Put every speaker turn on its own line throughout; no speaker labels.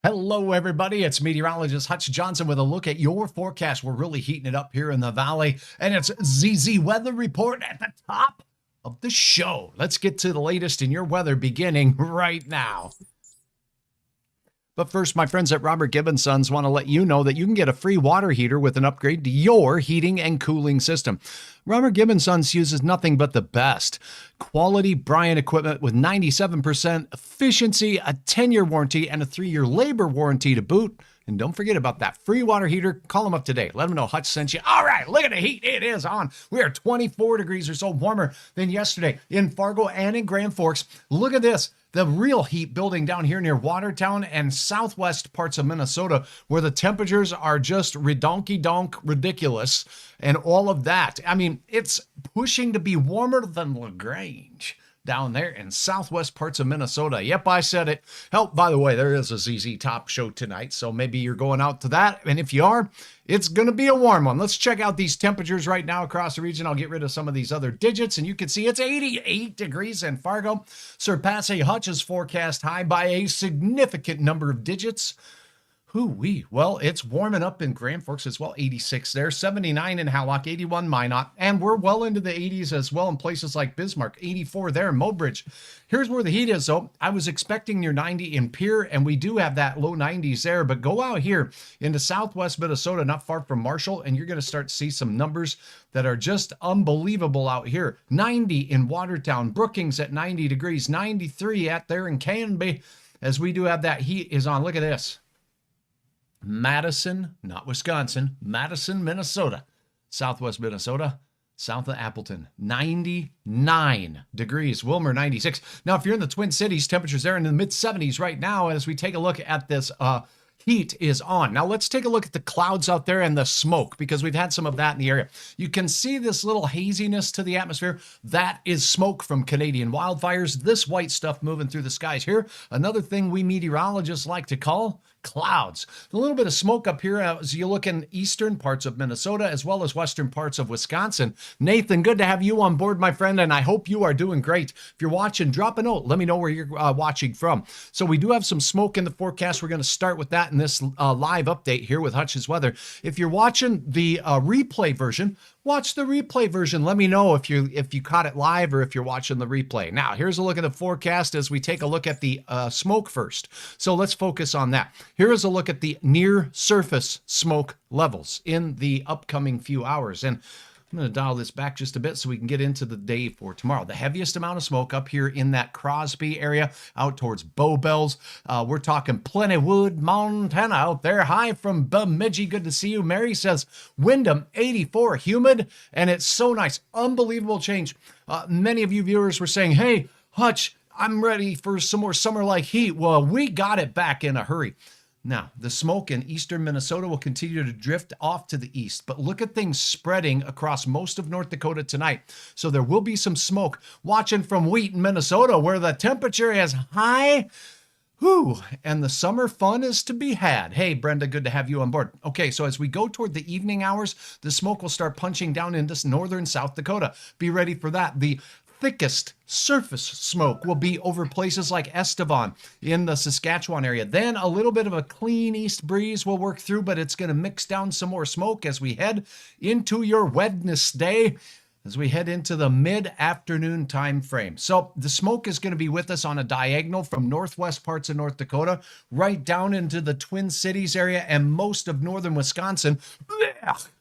Hello, everybody. It's meteorologist Hutch Johnson with a look at your forecast. We're really heating it up here in the valley, and it's ZZ Weather Report at the top of the show. Let's get to the latest in your weather beginning right now. But first, my friends at Robert Gibbons Sons want to let you know that you can get a free water heater with an upgrade to your heating and cooling system. Robert Gibbons Sons uses nothing but the best quality Bryant equipment with 97% efficiency, a 10-year warranty, and a 3-year labor warranty to boot. And don't forget about that free water heater. Call them up today. Let them know Hutch sent you. All right, look at the heat. It is on. We are 24 degrees or so warmer than yesterday in Fargo and in Grand Forks. Look at this. The real heat building down here near Watertown and southwest parts of Minnesota, where the temperatures are just redonky-donk ridiculous and all of that. I mean, it's pushing to be warmer than LaGrange down there in southwest parts of Minnesota. Yep, I said it. Hell, by the way, there is a ZZ Top show tonight, so maybe you're going out to that. And if you are, it's going to be a warm one. Let's check out these temperatures right now across the region. I'll get rid of some of these other digits, and you can see it's 88 degrees in Fargo, surpassing Hutch's forecast high by a significant number of digits. Hoo-wee. Well, it's warming up in Grand Forks as well, 86 there, 79 in Hallock, 81 Minot, and we're well into the 80s as well in places like Bismarck, 84 there in Mobridge. Here's where the heat is, though. I was expecting near 90 in Pierre, and we do have that low 90s there, but go out here into southwest Minnesota, not far from Marshall, and you're going to start to see some numbers that are just unbelievable out here. 90 in Watertown, Brookings at 90 degrees, 93 at there in Canby, as we do have that heat is on. Look at this. Madison, not Wisconsin, Madison, Minnesota, southwest Minnesota, south of Appleton, 99 degrees, Wilmer, 96. Now, if you're in the Twin Cities, temperatures there in the mid-70s right now as we take a look at this heat is on. Now, let's take a look at the clouds out there and the smoke, because we've had some of that in the area. You can see this little haziness to the atmosphere. That is smoke from Canadian wildfires. This white stuff moving through the skies here. Another thing we meteorologists like to call clouds. A little bit of smoke up here as you look in eastern parts of Minnesota as well as western parts of Wisconsin. Nathan, good to have you on board, my friend, and I hope you are doing great. If you're watching, drop a note. Let me know where you're watching from. So we do have some smoke in the forecast. We're going to start with that in this live update here with Hutch's Weather. If you're watching the replay version, watch the replay version. Let me know if you caught it live or if you're watching the replay. Now, here's a look at the forecast as we take a look at the smoke first. So let's focus on that. Here is a look at the near surface smoke levels in the upcoming few hours. And I'm going to dial this back just a bit so we can get into the day for tomorrow. The heaviest amount of smoke up here in that Crosby area out towards Bow Bells. We're talking Plentywood, Montana out there. Hi from Bemidji. Good to see you. Mary says Wyndham, 84, humid, and it's so nice. Unbelievable change. Many of you viewers were saying, hey, Hutch, I'm ready for some more summer-like heat. Well, we got it back in a hurry. Now, the smoke in eastern Minnesota will continue to drift off to the east, but look at things spreading across most of North Dakota tonight. So there will be some smoke. Watching from Wheaton, Minnesota, where the temperature is high. Whew, and the summer fun is to be had. Hey, Brenda, good to have you on board. Okay, so as we go toward the evening hours, the smoke will start punching down into northern South Dakota. Be ready for that. The thickest surface smoke will be over places like Estevan in the Saskatchewan area. Then a little bit of a clean east breeze will work through, but it's going to mix down some more smoke as we head into your Wednesday, as we head into the mid-afternoon time frame. So the smoke is going to be with us on a diagonal from northwest parts of North Dakota right down into the Twin Cities area and most of northern Wisconsin.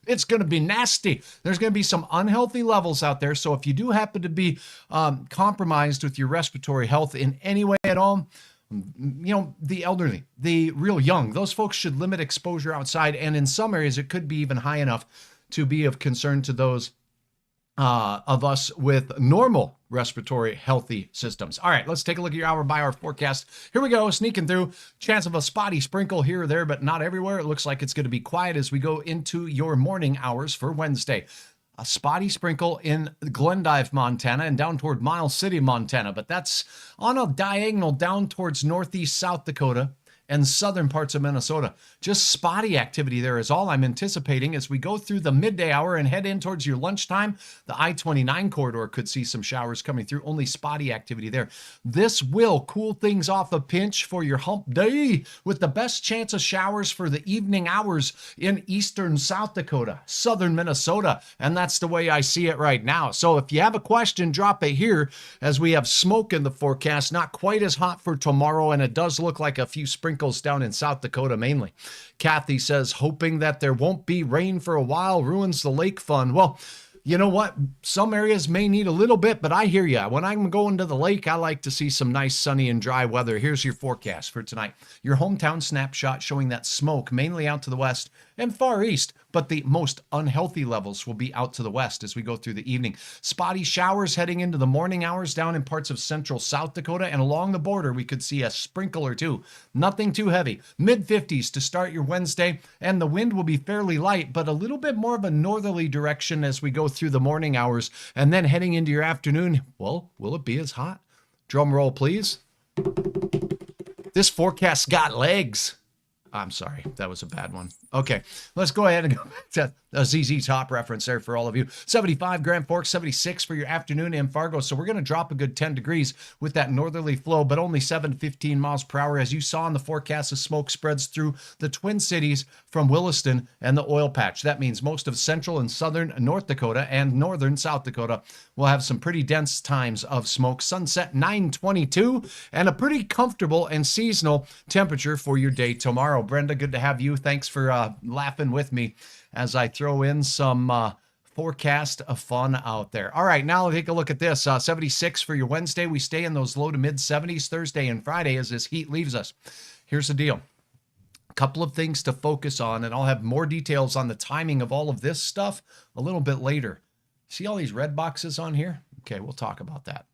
It's going to be nasty. There's going to be some unhealthy levels out there. So if you do happen to be compromised with your respiratory health in any way at all, you know, the elderly, the real young, those folks should limit exposure outside. And in some areas, it could be even high enough to be of concern to those of us with normal respiratory healthy systems. All right, let's take a look at your hour-by-hour forecast. Here we go, sneaking through. Chance of a spotty sprinkle here or there, but not everywhere. It looks like it's going to be quiet as we go into your morning hours for Wednesday. A spotty sprinkle in Glendive, Montana, and down toward Miles City, Montana, but that's on a diagonal down towards northeast South Dakota and southern parts of Minnesota. Just spotty activity there is all I'm anticipating as we go through the midday hour and head in towards your lunchtime. The I-29 corridor could see some showers coming through, only spotty activity there. This will cool things off a pinch for your hump day with the best chance of showers for the evening hours in eastern South Dakota, southern Minnesota, and that's the way I see it right now. So if you have a question, drop it here as we have smoke in the forecast. Not quite as hot for tomorrow, and it does look like a few sprinkles down in South Dakota mainly. Kathy says, hoping that there won't be rain for a while ruins the lake fun. Well, you know what? Some areas may need a little bit, but I hear you. When I'm going to the lake, I like to see some nice sunny and dry weather. Here's your forecast for tonight. Your hometown snapshot showing that smoke mainly out to the west and far east, but the most unhealthy levels will be out to the west as we go through the evening. Spotty showers heading into the morning hours down in parts of central South Dakota, and along the border we could see a sprinkle or two. Nothing too heavy. Mid-50s to start your Wednesday, and the wind will be fairly light, but a little bit more of a northerly direction as we go through the morning hours, and then heading into your afternoon. Well, will it be as hot? Drum roll, please. This forecast got legs. I'm sorry, that was a bad one. Okay, let's go ahead and go back to a ZZ Top reference there for all of you. 75 Grand Forks, 76 for your afternoon in Fargo. So we're going to drop a good 10 degrees with that northerly flow, but only 7 to 15 miles per hour. As you saw in the forecast, the smoke spreads through the Twin Cities from Williston and the oil patch. That means most of central and southern North Dakota and northern South Dakota will have some pretty dense times of smoke. Sunset 9:22 and a pretty comfortable and seasonal temperature for your day tomorrow. Brenda, good to have you. Thanks for laughing with me as I throw in some forecast of fun out there. All right, now take a look at this. 76 for your Wednesday. We stay in those low to mid 70s Thursday and Friday as this heat leaves us. Here's the deal. A couple of things to focus on, and I'll have more details on the timing of all of this stuff a little bit later. See all these red boxes on here? Okay, we'll talk about that.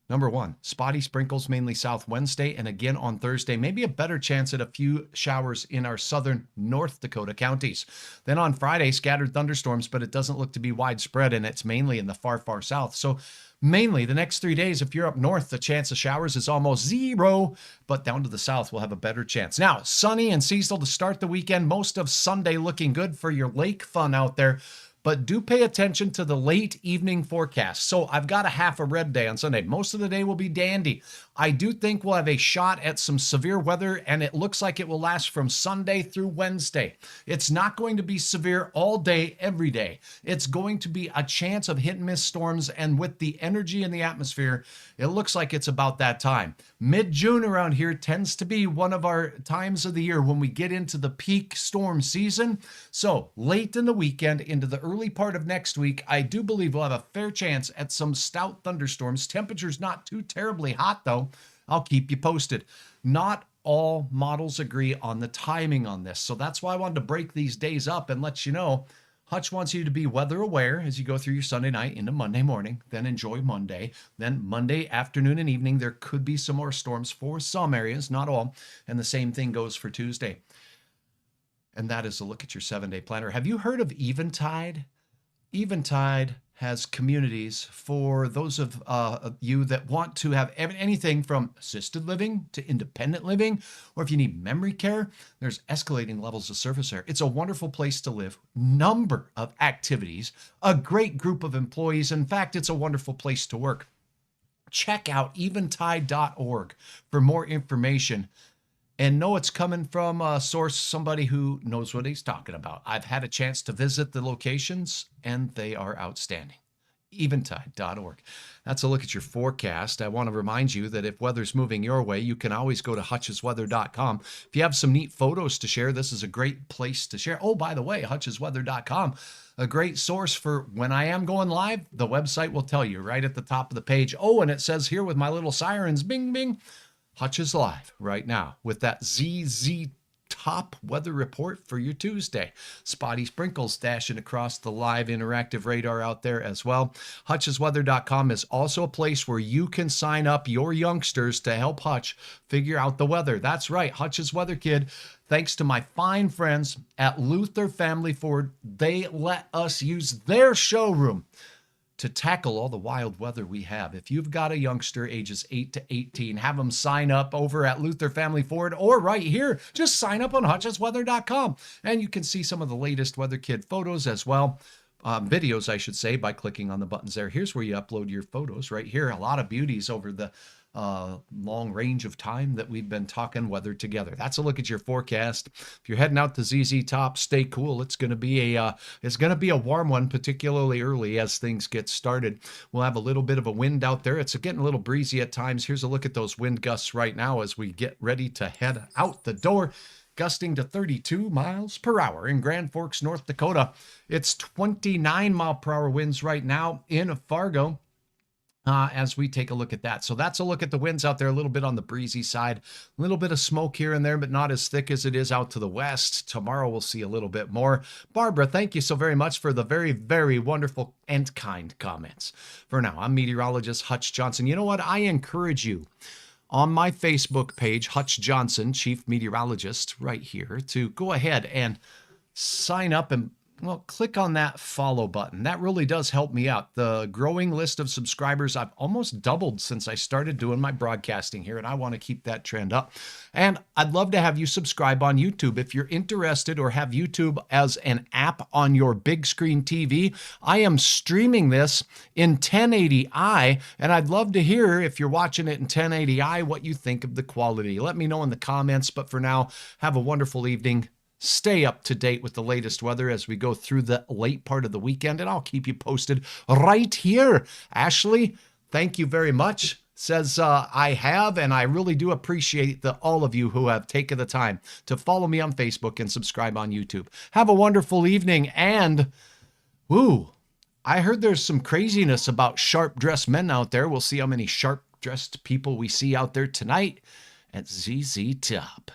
Number one, spotty sprinkles mainly south Wednesday and again on Thursday. Maybe a better chance at a few showers in our southern North Dakota counties. Then on Friday, scattered thunderstorms, but it doesn't look to be widespread, and it's mainly in the far, far south. So mainly the next 3 days, if you're up north, the chance of showers is almost zero, but down to the south, we'll have a better chance. Now, sunny and seasonal to start the weekend. Most of Sunday looking good for your lake fun out there. But do pay attention to the late evening forecast. So I've got a half a red day on Sunday. Most of the day will be dandy. I do think we'll have a shot at some severe weather, and it looks like it will last from Sunday through Wednesday. It's not going to be severe all day, every day. It's going to be a chance of hit and miss storms, and with the energy in the atmosphere, it looks like it's about that time. Mid-June around here tends to be one of our times of the year when we get into the peak storm season. So late in the weekend into the early part of next week, I do believe we'll have a fair chance at some stout thunderstorms. Temperatures not too terribly hot though. I'll keep you posted. Not all models agree on the timing on this. So that's why I wanted to break these days up and let you know. Hutch wants you to be weather aware as you go through your Sunday night into Monday morning, then enjoy Monday. Then Monday afternoon and evening, there could be some more storms for some areas, not all. And the same thing goes for Tuesday. And that is a look at your 7-day planner. Have you heard of Eventide? Eventide has communities for those of you that want to have anything from assisted living to independent living, or if you need memory care, there's escalating levels of service there. It's a wonderful place to live, number of activities, a great group of employees. In fact, it's a wonderful place to work. Check out eventide.org for more information. And know it's coming from a source, somebody who knows what he's talking about. I've had a chance to visit the locations, and they are outstanding. Eventide.org. That's a look at your forecast. I want to remind you that if weather's moving your way, you can always go to hutchesweather.com. If you have some neat photos to share, this is a great place to share. Oh, by the way, hutchesweather.com, a great source for when I am going live. The website will tell you right at the top of the page. Oh, and it says here with my little sirens, bing, bing, Hutch is live right now with that ZZ Top weather report for your Tuesday. Spotty sprinkles dashing across the live interactive radar out there as well. Hutchesweather.com is also a place where you can sign up your youngsters to help Hutch figure out the weather. That's right, Hutch's Weather Kid. Thanks to my fine friends at Luther Family Ford, they let us use their showroom to tackle all the wild weather we have. If you've got a youngster ages 8 to 18, have them sign up over at Luther Family Ford or right here. Just sign up on hutchesweather.com and you can see some of the latest Weather Kid photos as well. Videos, I should say, by clicking on the buttons there. Here's where you upload your photos right here. A lot of beauties over the long range of time that we've been talking weather together. That's a look at your forecast. If you're heading out to ZZ Top, stay cool. It's going to be a warm one, particularly early as things get started. We'll have a little bit of a wind out there. It's getting a little breezy at times. Here's a look at those wind gusts right now as we get ready to head out the door. Gusting to 32 miles per hour in Grand Forks, North Dakota. It's 29 mile per hour winds right now in Fargo. As we take a look at that. So that's a look at the winds out there, a little bit on the breezy side, a little bit of smoke here and there, but not as thick as it is out to the west. Tomorrow we'll see a little bit more. Barbara, thank you so very much for the very, very wonderful and kind comments. For now, I'm meteorologist Hutch Johnson. You know what? I encourage you on my Facebook page, Hutch Johnson, Chief Meteorologist, right here, to go ahead and sign up and click on that follow button. That really does help me out. The growing list of subscribers, I've almost doubled since I started doing my broadcasting here, and I want to keep that trend up. And I'd love to have you subscribe on YouTube. If you're interested or have YouTube as an app on your big screen TV, I am streaming this in 1080i, and I'd love to hear, if you're watching it in 1080i, what you think of the quality. Let me know in the comments, but for now, have a wonderful evening. Stay up to date with the latest weather as we go through the late part of the weekend, and I'll keep you posted right here. Ashley, thank you very much. Says I have, and I really do appreciate all of you who have taken the time to follow me on Facebook and subscribe on YouTube. Have a wonderful evening, and I heard there's some craziness about sharp-dressed men out there. We'll see how many sharp-dressed people we see out there tonight at ZZ Top.